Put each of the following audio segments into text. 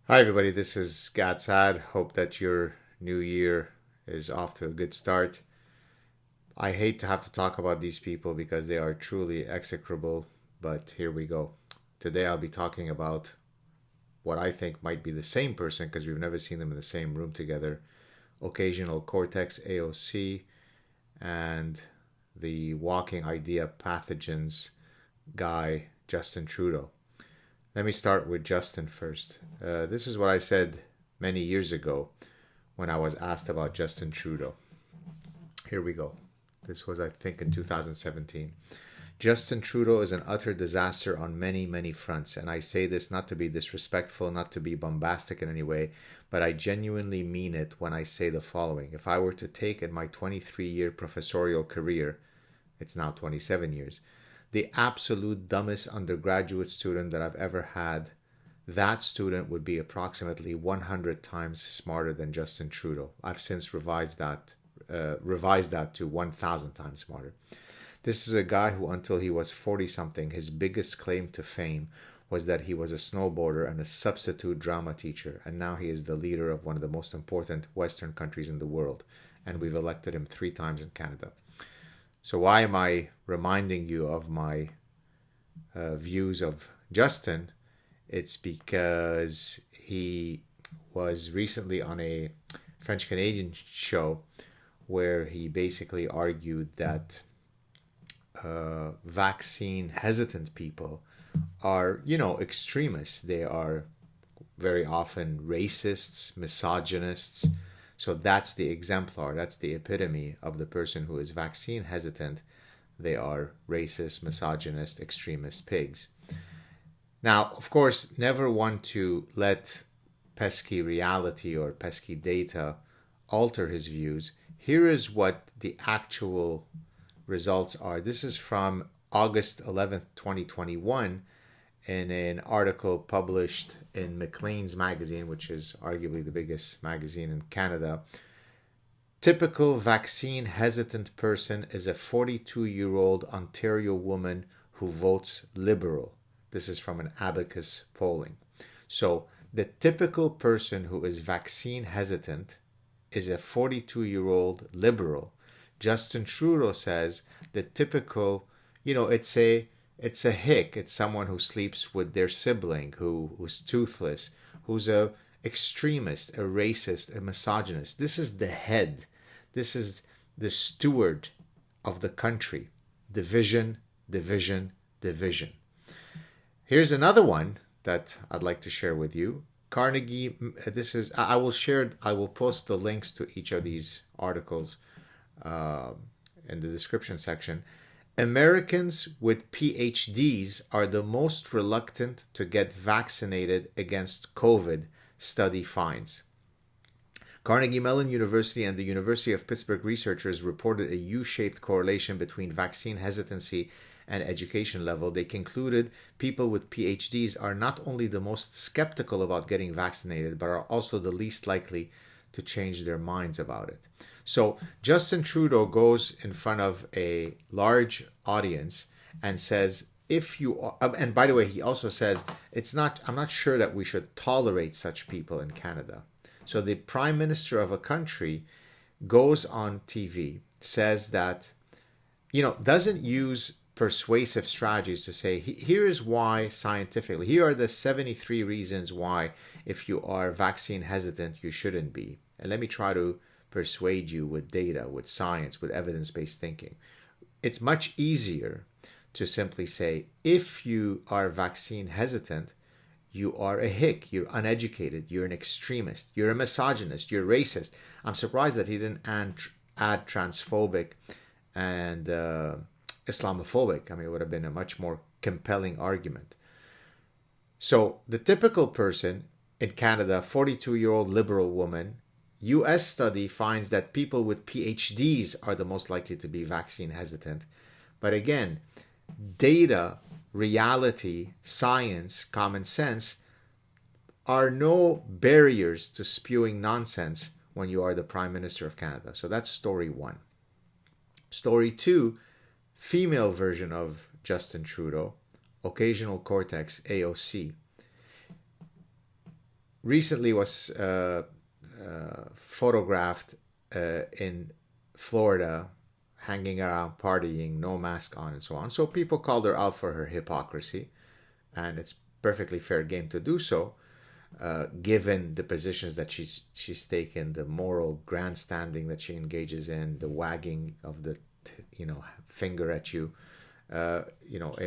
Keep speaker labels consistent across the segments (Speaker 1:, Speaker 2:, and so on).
Speaker 1: Hi, everybody. This is Saad. Hope that your new year is off to a good start. I hate to have to talk about these people because they are truly execrable, but here we go. Today I'll be talking about what I think might be the same person because we've never seen them in the same room together. Occasional Cortex AOC and the walking idea pathogens guy, Justin Trudeau. Let me start with Justin first. This is what I said many years ago when I was asked about Justin Trudeau. Here we go. This was, I think, in 2017. Justin Trudeau is an utter disaster on many, many fronts. And I say this not to be disrespectful, not to be bombastic in any way, but I genuinely mean it when I say the following. If I were to take in my 23-year professorial career, it's now 27 years, the absolute dumbest undergraduate student that I've ever had, that student would be approximately 100 times smarter than Justin Trudeau. I've since revised that to 1,000 times smarter. This is a guy who, until he was 40 something, his biggest claim to fame was that he was a snowboarder and a substitute drama teacher, and now he is the leader of one of the most important Western countries in the world, and we've elected him 3 times in Canada. So why am I reminding you of my views of Justin? It's because he was recently on a French Canadian show where he basically argued that vaccine hesitant people are, extremists. They are very often racists, misogynists. So that's the exemplar, that's the epitome of the person who is vaccine hesitant. They are racist, misogynist, extremist pigs. Now, of course, never want to let pesky reality or pesky data alter his views. Here is what the actual results are. This is from August 11th, 2021, in an article published in Maclean's magazine, which is arguably the biggest magazine in Canada. Typical vaccine hesitant person is a 42-year-old Ontario woman who votes Liberal. This is from an Abacus polling. So the typical person who is vaccine hesitant is a 42-year-old Liberal. Justin Trudeau says the typical, it's a hick. It's someone who sleeps with their sibling, who's toothless, who's a extremist, a racist, a misogynist. This is the head. This is the steward of the country. Division, division, division. Here's another one that I'd like to share with you. Carnegie, I will post the links to each of these articles in the description section. Americans with PhDs are the most reluctant to get vaccinated against COVID, study finds. Carnegie Mellon University and the University of Pittsburgh researchers reported a U-shaped correlation between vaccine hesitancy and education level. They concluded people with PhDs are not only the most skeptical about getting vaccinated, but are also the least likely to change their minds about it. So Justin Trudeau goes in front of a large audience and says, if you are, and by the way, he also says, I'm not sure that we should tolerate such people in Canada. So the prime minister of a country goes on TV, says that, doesn't use persuasive strategies to say, here is why scientifically, here are the 73 reasons why, if you are vaccine hesitant, you shouldn't be. And let me try to persuade you with data, with science, with evidence-based thinking. It's much easier to simply say, if you are vaccine hesitant, you are a hick, you're uneducated, you're an extremist, you're a misogynist, you're racist. I'm surprised that he didn't add transphobic and Islamophobic. I mean, it would have been a much more compelling argument. So the typical person in Canada, 42-year-old liberal woman, US study finds that people with PhDs are the most likely to be vaccine hesitant. But again, data, reality, science, common sense are no barriers to spewing nonsense when you are the Prime Minister of Canada. So that's story one. Story two, female version of Justin Trudeau, occasional cortex, AOC. recently was photographed in Florida, hanging around, partying, no mask on, and so on. So people called her out for her hypocrisy, and it's perfectly fair game to do so, given the positions that she's taken, the moral grandstanding that she engages in, the wagging of the finger at you. A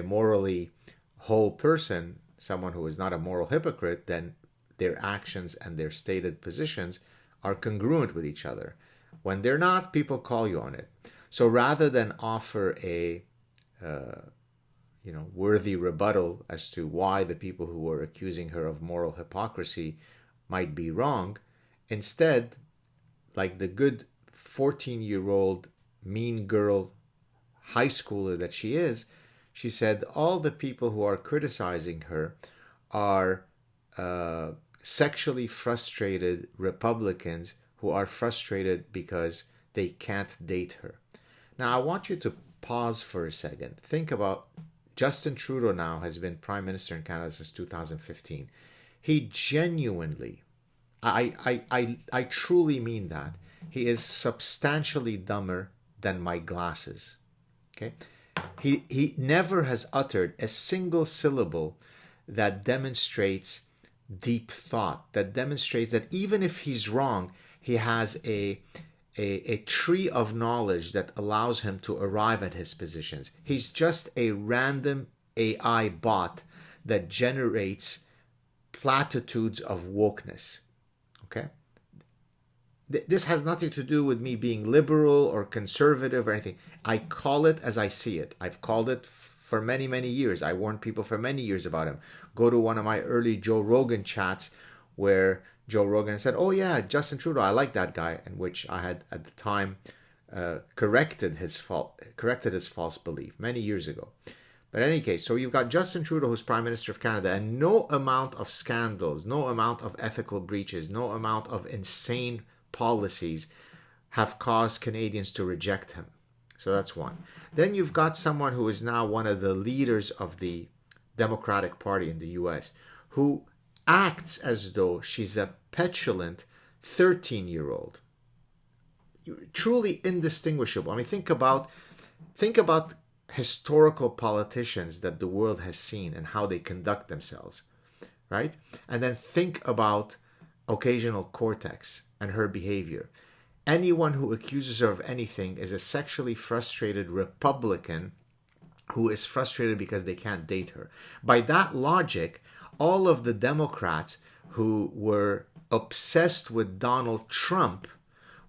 Speaker 1: morally whole person, someone who is not a moral hypocrite, then their actions and their stated positions are congruent with each other. When they're not, people call you on it. So rather than offer a worthy rebuttal as to why the people who were accusing her of moral hypocrisy might be wrong, instead, like the good 14-year-old mean girl high schooler that she is, she said all the people who are criticizing her are sexually frustrated Republicans who are frustrated because they can't date her. Now, I want you to pause for a second. Think about Justin Trudeau now has been Prime Minister in Canada since 2015. He genuinely, I truly mean that, he is substantially dumber than my glasses. Okay? He never has uttered a single syllable that demonstrates deep thought, that demonstrates that even if he's wrong, he has a tree of knowledge that allows him to arrive at his positions. He's just a random AI bot that generates platitudes of wokeness. Okay? This has nothing to do with me being liberal or conservative or anything. I call it as I see it. I've called it for many, many years. I warned people for many years about him. Go to one of my early Joe Rogan chats where Joe Rogan said, "Oh yeah, Justin Trudeau, I like that guy," in which I had at the time corrected his false belief many years ago. But in any case, so you've got Justin Trudeau, who's Prime Minister of Canada, and no amount of scandals, no amount of ethical breaches, no amount of insane policies have caused Canadians to reject him. So that's one. Then you've got someone who is now one of the leaders of the Democratic Party in the US, who acts as though she's a petulant 13-year-old. Truly indistinguishable. I mean, think about historical politicians that the world has seen and how they conduct themselves, right? And then think about occasional Cortex and her behavior. Anyone who accuses her of anything is a sexually frustrated Republican who is frustrated because they can't date her. By that logic, all of the Democrats who were obsessed with Donald Trump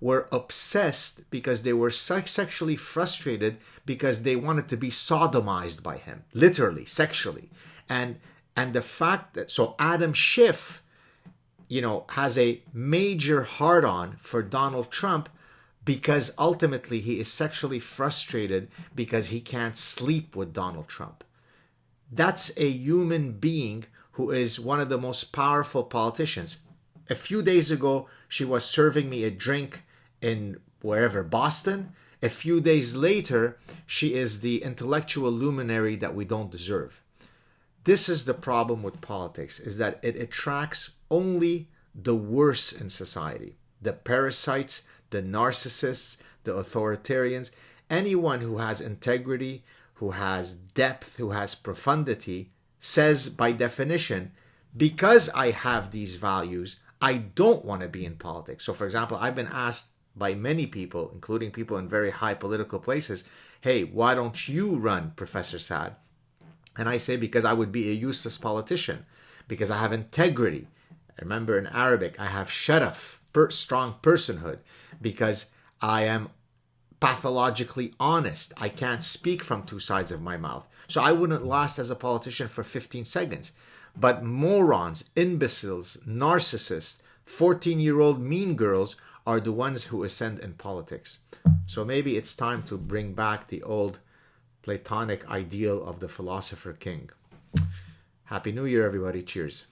Speaker 1: were obsessed because they were sexually frustrated because they wanted to be sodomized by him, literally, sexually. And the fact that, so Adam Schiff, has a major hard-on for Donald Trump because ultimately he is sexually frustrated because he can't sleep with Donald Trump. That's a human being who is one of the most powerful politicians. A few days ago, she was serving me a drink in wherever, Boston. A few days later, she is the intellectual luminary that we don't deserve. This is the problem with politics, is that it attracts only the worst in society. The parasites, the narcissists, the authoritarians, anyone who has integrity, who has depth, who has profundity, says by definition, because I have these values, I don't want to be in politics. So for example, I've been asked by many people, including people in very high political places, "Hey, why don't you run, Professor Saad?" And I say, because I would be a useless politician, because I have integrity. Remember in Arabic, I have sharaf, strong personhood, because I am pathologically honest. I can't speak from two sides of my mouth. So I wouldn't last as a politician for 15 seconds. But morons, imbeciles, narcissists, 14-year-old mean girls are the ones who ascend in politics. So maybe it's time to bring back the old Platonic ideal of the philosopher king. Happy New Year, everybody. Cheers.